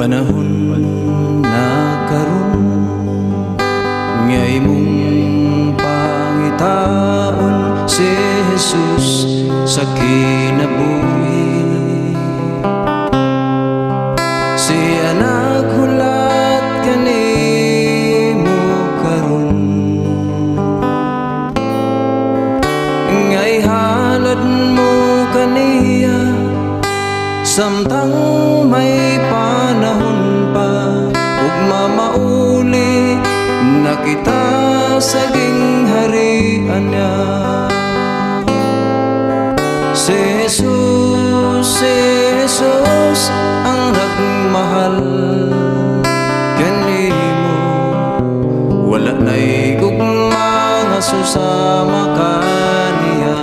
Panahon na karon nga imong pangitaon si Jesus sa kinabuhi. Siya naghulat kanimo karon nga ihalad mo kaniya samtang may panahon pa ug mamauli na kita sa gingharian niya. Si Jesus ang nagmahal kanimo, wala na'y gugma nga susama kaniya.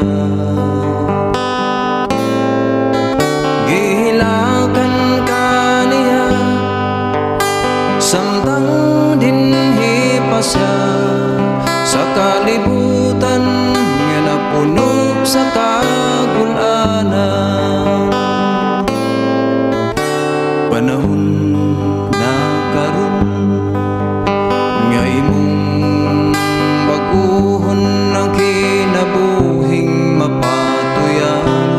Gihilakan kaniya samtang dinhi pa siya sa kalibutan nga napuno sa kagulanan. Panahon na karon nga imong baguhon ang kinabuhing mapatuyan.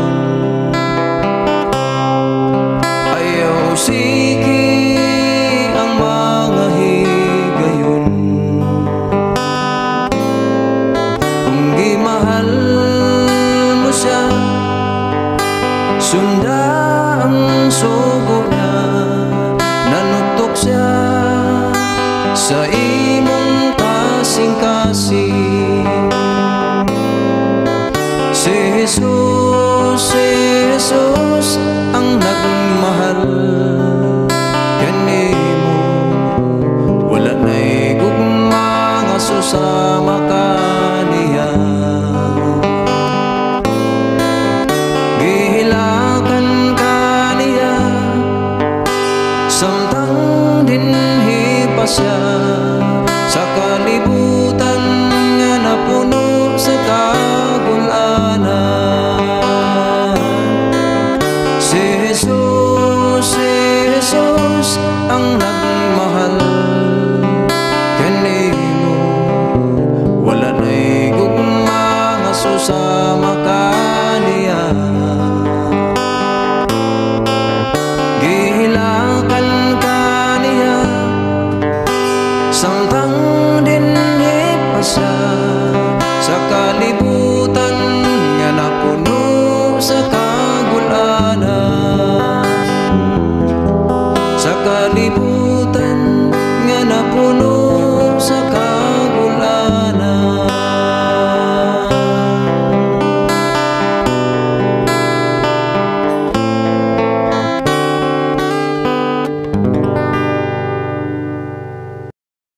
Ayaw siki ang mga higayon, kung gimahal mo siya sunda ang sugo niya. Nanutok siya sa imong kasing-kasing. Si Jesus ang nagmahal kanimo, wala na'y gugma nga susama kaniya. Gihilakan kaniya samtang dinhi pa siya sa kalibutan nga napuno sa kagulanan. Si Jesus ang nagmahal kanimo, wala na'y gugma nga susama kaniya. Gihilakan kaniya samtang dinhi pa siya sa